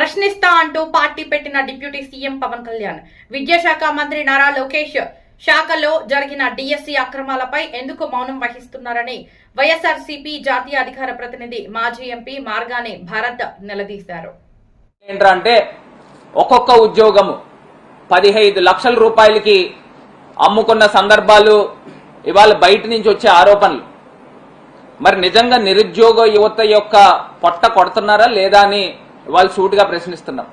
ప్రశ్నిస్తా అంటూ పార్టీ పెట్టిన డిప్యూటీ సీఎం పవన్ కళ్యాణ్. విద్యాశాఖ మంత్రి నారా లోకేష్ శాఖలో జరిగిన డిఎస్సి అక్రమాలపై ఎందుకు మౌనం వహిస్తున్నారని వైఎస్ఆర్సీపీ జాతీయ అధికార ప్రతినిధి మాజీ ఎంపీ మార్గాని భారత్ నిలదీశారు. ఏంటంటే ఒక్కొక్క ఉద్యోగము 15 లక్షల రూపాయలకి అమ్ముకున్న సందర్భాలు ఇవాళ బయట నుంచి వచ్చే ఆరోపణలు. మరి నిజంగా నిరుద్యోగ యువత యొక్క పొట్ట కొడుతున్నారా లేదా అని వాళ్ళు సూటిగా ప్రశ్నిస్తున్నాం.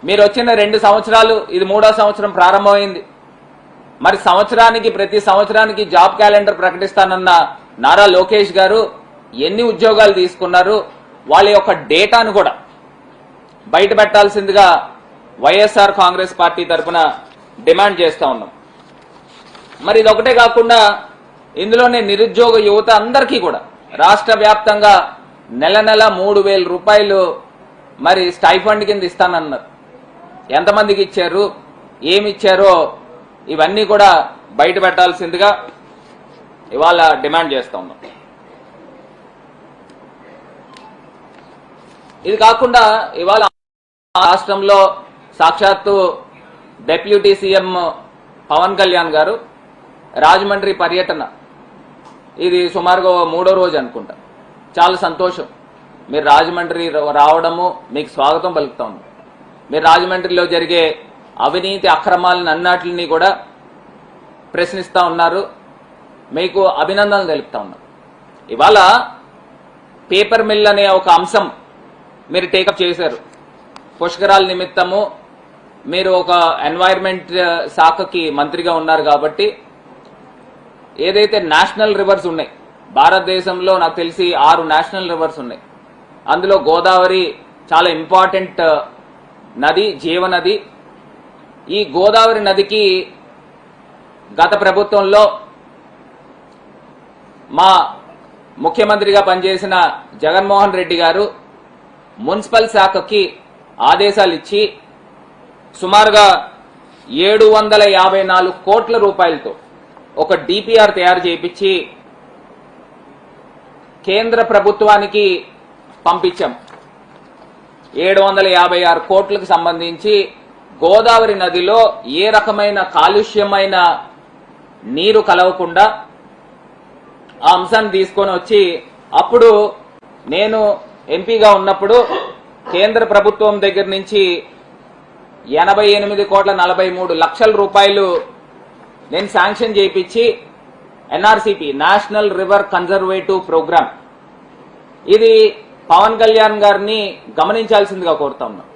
మీరు వచ్చిన 2 సంవత్సరాలు, ఇది 3వ సంవత్సరం ప్రారంభమైంది. మరి ప్రతి సంవత్సరానికి జాబ్ క్యాలెండర్ ప్రకటిస్తానన్న నారా లోకేష్ గారు ఎన్ని ఉద్యోగాలు తీసుకున్నారు, వాళ్ళ యొక్క డేటాను కూడా బయట పెట్టాల్సిందిగా వైఎస్ఆర్ కాంగ్రెస్ పార్టీ తరఫున డిమాండ్ చేస్తా ఉన్నాం. మరి ఇదొకటే కాకుండా ఇందులోనే నిరుద్యోగ యువత అందరికీ కూడా రాష్ట్ర వ్యాప్తంగా నెల 3,000 రూపాయలు మరి స్టైఫండ్ కింద ఇస్తానన్నారు. ఎంతమందికి ఇచ్చారు, ఏమిచ్చారో ఇవన్నీ కూడా బయట పెట్టాల్సిందిగా ఇవాళ డిమాండ్ చేస్తా ఉన్నాం. ఇది కాకుండా ఇవాళ రాష్ట్రంలో సాక్షాత్తు డిప్యూటీ సీఎం పవన్ కళ్యాణ్ గారు రాజమండ్రి పర్యటన, ఇది సుమారుగా 3వ రోజు అనుకుంటా. చాలా సంతోషం, మీరు రాజమండ్రి రావడము మీకు స్వాగతం పలుకుతా ఉంది. మీరు రాజమండ్రిలో జరిగే అవినీతి అక్రమాలను అన్నిటిని కూడా ప్రశ్నిస్తా ఉన్నారు, మీకు అభినందనలు తెలుపుతా ఉన్నారు. ఇవాళ పేపర్ మిల్ అనే ఒక అంశం మీరు టేకప్ చేశారు. పుష్కరాల నిమిత్తము మీరు ఒక ఎన్వైర్న్మెంట్ శాఖకి మంత్రిగా ఉన్నారు కాబట్టి ఏదైతే నేషనల్ రివర్స్ ఉన్నాయి, భారతదేశంలో నాకు తెలిసి 6 నేషనల్ రివర్స్ ఉన్నాయి. అందులో గోదావరి చాలా ఇంపార్టెంట్ నది, జీవనది. ఈ గోదావరి నదికి గత ప్రభుత్వంలో మా ముఖ్యమంత్రిగా పనిచేసిన జగన్మోహన్ రెడ్డి గారు మున్సిపల్ శాఖకి ఆదేశాలు ఇచ్చి సుమారుగా 754 కోట్ల రూపాయలతో ఒక డిపిఆర్ తయారు చేయించి కేంద్ర ప్రభుత్వానికి పంపించాం. 756 కోట్లకు సంబంధించి గోదావరి నదిలో ఏ రకమైన కాలుష్యమైన నీరు కలవకుండా ఆ అంశాన్ని తీసుకొని వచ్చి, అప్పుడు నేను ఎంపీగా ఉన్నప్పుడు కేంద్ర ప్రభుత్వం దగ్గర నుంచి 88,43,00,000 రూపాయలు నేను శాంక్షన్ చేయించి ఎన్ఆర్సీపీ, నేషనల్ రివర్ కన్జర్వేటివ్ ప్రోగ్రామ్, ఇది పవన్ కళ్యాణ్ గారిని గమనించాల్సిందిగా కోరుతా ఉన్నాం.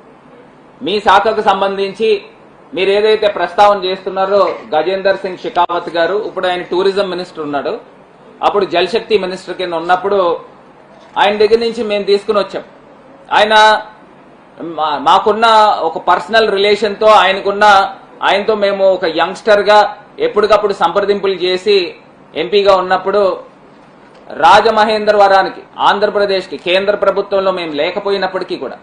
మీ శాఖకు సంబంధించి మీరు ఏదైతే ప్రస్తావన చేస్తున్నారో గజేందర్ సింగ్ షెకావత్ గారు, ఇప్పుడు ఆయన టూరిజం మినిస్టర్ ఉన్నాడు, అప్పుడు జలశక్తి మినిస్టర్ కింద ఉన్నప్పుడు ఆయన దగ్గర నుంచి మేము తీసుకుని వచ్చాం. ఆయన మాకున్న ఒక పర్సనల్ రిలేషన్తో ఆయనతో మేము ఒక యంగ్స్టర్ గా ఎప్పటికప్పుడు సంప్రదింపులు చేసి ఎంపీగా ఉన్నప్పుడు రాజమహేంద్రవరానికి, ఆంధ్రప్రదేశ్కి కేంద్ర ప్రభుత్వంలో మేము లేకపోయినప్పటికీ కూడా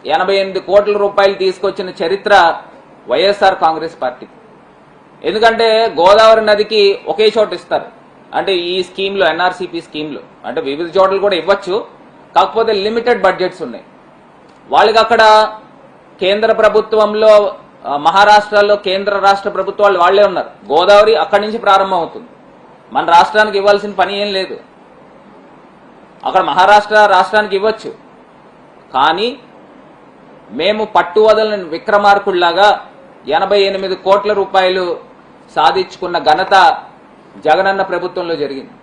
88 కోట్ల రూపాయలు తీసుకొచ్చిన చరిత్ర వైఎస్ఆర్ కాంగ్రెస్ పార్టీ. ఎందుకంటే గోదావరి నదికి ఒకే చోట ఇస్తారు, అంటే ఈ స్కీమ్లో, ఎన్ఆర్సీపీ స్కీమ్లో, అంటే వివిధ చోట్ల కూడా ఇవ్వచ్చు, కాకపోతే లిమిటెడ్ బడ్జెట్స్ ఉన్నాయి. వాళ్ళకి అక్కడ కేంద్ర ప్రభుత్వంలో, మహారాష్ట్రలో కేంద్ర రాష్ట్ర ప్రభుత్వాలు వాళ్లే ఉన్నారు. గోదావరి అక్కడి నుంచి ప్రారంభం అవుతుంది. మన రాష్ట్రానికి ఇవ్వాల్సిన పని ఏం లేదు. అక్కడ మహారాష్ట్ర రాష్ట్రానికి ఇవ్వచ్చు, కానీ మేము పట్టు వదలని విక్రమార్కుల్లాగా 88 కోట్ల రూపాయలు సాధించుకున్న ఘనత జగనన్న ప్రభుత్వంలో జరిగింది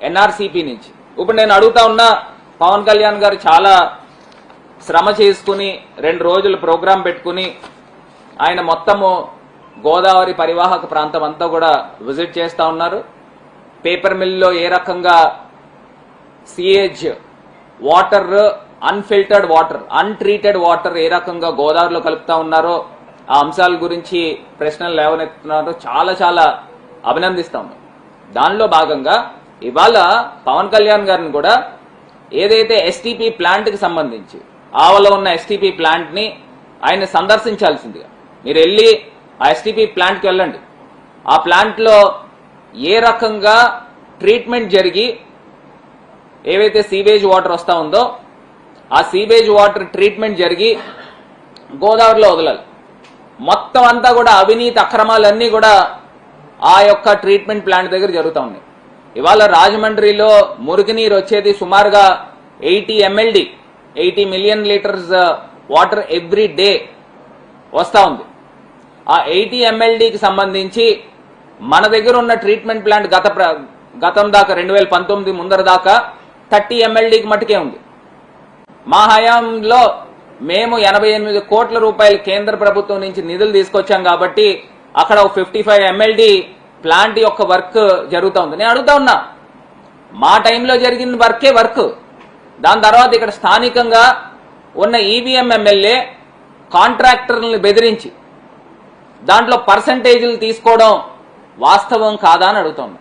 ఎన్ఆర్సీపీ నుంచి. ఇప్పుడు నేను అడుగుతా ఉన్నా, పవన్ కళ్యాణ్ గారు చాలా శ్రమ చేసుకుని 2 రోజులు ప్రోగ్రాం పెట్టుకుని ఆయన మొత్తము గోదావరి పరివాహక ప్రాంతం అంతా కూడా విజిట్ చేస్తా ఉన్నారు. పేపర్ మిల్లో ఏ రకంగా sewage water, unfiltered water, untreated water ఏ రకంగా గోదావరిలో కలుపుతా ఉన్నారో ఆ అంశాల గురించి ప్రశ్నలు లేవనెత్తుతున్నారో చాలా అభినందిస్తా ఉన్నాం. దానిలో భాగంగా ఇవాళ పవన్ కళ్యాణ్ గారిని కూడా ఏదైతే ఎస్టీపీ ప్లాంట్ కి సంబంధించి, ఆవలో ఉన్న ఎస్టీపీ ప్లాంట్ ని ఆయన సందర్శించాల్సిందిగా, మీరు వెళ్ళి ఆ ఎస్టీపీ ప్లాంట్ కి వెళ్ళండి. ఆ ప్లాంట్ లో ఏ రకంగా ట్రీట్మెంట్ జరిగి ఏవైతే సీవేజ్ వాటర్ వస్తా ఉందో ఆ సీవేజ్ వాటర్ ట్రీట్మెంట్ జరిగి గోదావరిలో వదలాలి. మొత్తం అంతా కూడా అవినీతి అక్రమాలన్నీ కూడా ఆ యొక్క ట్రీట్మెంట్ ప్లాంట్ దగ్గర జరుగుతూ ఉన్నాయి. ఇవాళ రాజమండ్రిలో మురుగునీరు వచ్చేది సుమారుగా 80 MLD 80 million litres water every day వస్తూ ఉంది. ఆ 80 MLDకి సంబంధించి మన దగ్గర ఉన్న ట్రీట్మెంట్ ప్లాంట్ గతం దాకా 2019 ముందర దాకా 30 MLDకి మటుకే ఉంది. మా హయాంలో మేము 88 కోట్ల రూపాయలు కేంద్ర ప్రభుత్వం నుంచి నిధులు తీసుకొచ్చాం కాబట్టి అక్కడ 55 MLD ప్లాంట్ యొక్క వర్క్ జరుగుతూ ఉంది. నేను అడుగుతా ఉన్నా, మా టైంలో జరిగిన వర్కే వర్క్. దాని తర్వాత ఇక్కడ స్థానికంగా ఉన్న ఈవీఎం ఎమ్మెల్యే కాంట్రాక్టర్లను బెదిరించి దాంట్లో పర్సంటేజీలు తీసుకోవడం వాస్తవం కాదా అని అడుగుతాను.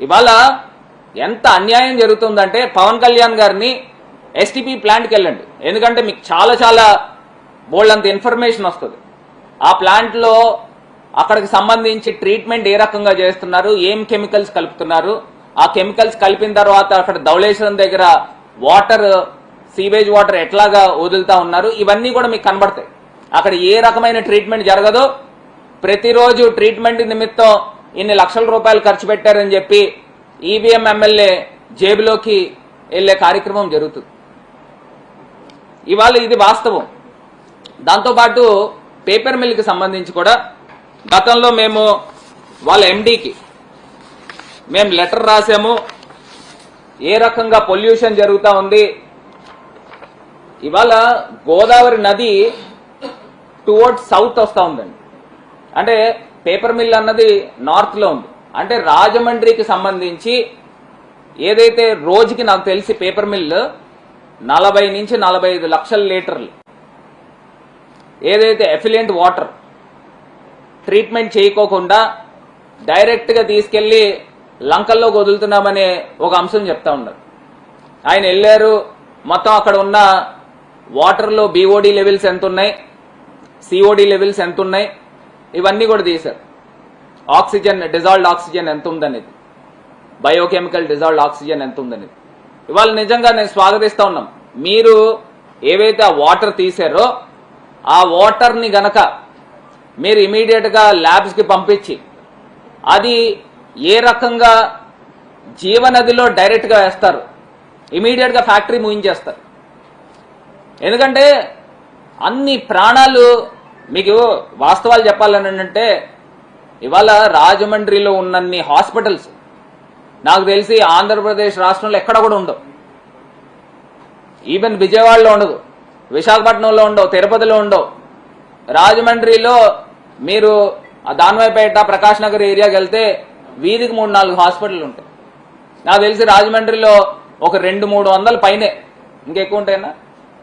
ఇవాళ ఎంత అన్యాయం జరుగుతుందంటే పవన్ కళ్యాణ్ గారిని ఎస్టీపీ ప్లాంట్కి వెళ్ళండి, ఎందుకంటే మీకు చాలా చాలా బోల్డంత ఇన్ఫర్మేషన్ వస్తుంది. ఆ ప్లాంట్లో అక్కడికి సంబంధించి ట్రీట్మెంట్ ఏ రకంగా చేస్తున్నారు, ఏం కెమికల్స్ కలుపుతున్నారు, ఆ కెమికల్స్ కలిపిన తర్వాత అక్కడ ధవళేశ్వరం దగ్గర వాటర్ సీవేజ్ వాటర్ ఎట్లాగా వదులుతా ఉన్నారు, ఇవన్నీ కూడా మీకు కనబడతాయి. అక్కడ ఏ రకమైన ట్రీట్మెంట్ జరగదో, ప్రతిరోజు ట్రీట్మెంట్ నిమిత్తం ఇన్ని లక్షల రూపాయలు ఖర్చు పెట్టారని చెప్పి ఈవీఎం ఎమ్మెల్యే జేబులోకి వెళ్లే కార్యక్రమం జరుగుతుంది. ఇవాళ ఇది వాస్తవం. దాంతోపాటు పేపర్ మిల్కి సంబంధించి కూడా గతంలో మేము వాళ్ళ ఎండీకి మేము లెటర్ రాసాము, ఏ రకంగా పొల్యూషన్ జరుగుతూ ఉంది. ఇవాళ గోదావరి నది టువర్డ్స్ సౌత్ వస్తూ ఉందండి. అంటే పేపర్ మిల్ అన్నది నార్త్లో ఉంది. అంటే రాజమండ్రికి సంబంధించి ఏదైతే రోజుకి నాకు తెలిసి పేపర్ మిల్ 40 నుంచి 45 లక్షల లీటర్లు ఏదైతే ఎఫిలియంట్ వాటర్ ట్రీట్మెంట్ చేయకోకుండా డైరెక్ట్గా తీసుకెళ్లి లంకల్లోకి వదులుతున్నామనే ఒక అంశం చెప్తా ఉన్నారు. ఆయన వెళ్ళారు, మొత్తం అక్కడ ఉన్న వాటర్లో బీఓడి లెవెల్స్ ఎంత ఉన్నాయి, సిఓడి లెవెల్స్ ఎంత ఉన్నాయి, ఇవన్నీ కూడా తీశారు. ఆక్సిజన్, డిజాల్వ్డ్ ఆక్సిజన్ ఎంత ఉందనేది, బయోకెమికల్ డిజాల్వ్డ్ ఆక్సిజన్ ఎంత ఉందనేది. ఇవాళ నిజంగా నేను స్వాగతిస్తా ఉన్నాం. మీరు ఏవైతే ఆ వాటర్ తీశారో ఆ వాటర్ని గనక మీరు ఇమీడియట్ గా ల్యాబ్స్ కి పంపించి అది ఏ రకంగా జీవనదిలో డైరెక్ట్ గా వేస్తారు, ఇమీడియట్ గా ఫ్యాక్టరీ మూయించేస్తారు. ఎందుకంటే అన్ని ప్రాణాలు, మీకు వాస్తవాలు చెప్పాలని అంటే ఇవాళ రాజమండ్రిలో ఉన్నన్ని హాస్పిటల్స్ నాకు తెలిసి ఆంధ్రప్రదేశ్ రాష్ట్రంలో ఎక్కడ కూడా ఉండవు. ఈవెన్ విజయవాడలో ఉండదు, విశాఖపట్నంలో ఉండవు, తిరుపతిలో ఉండవు. రాజమండ్రిలో మీరు దాన్వాయిపేట, ప్రకాష్ నగర్ ఏరియాకి వెళ్తే వీధికి 3-4 హాస్పిటల్ ఉంటాయి. నాకు తెలిసి రాజమండ్రిలో ఒక 200-300 పైనే, ఇంకెక్కువ ఉంటాయన్నా.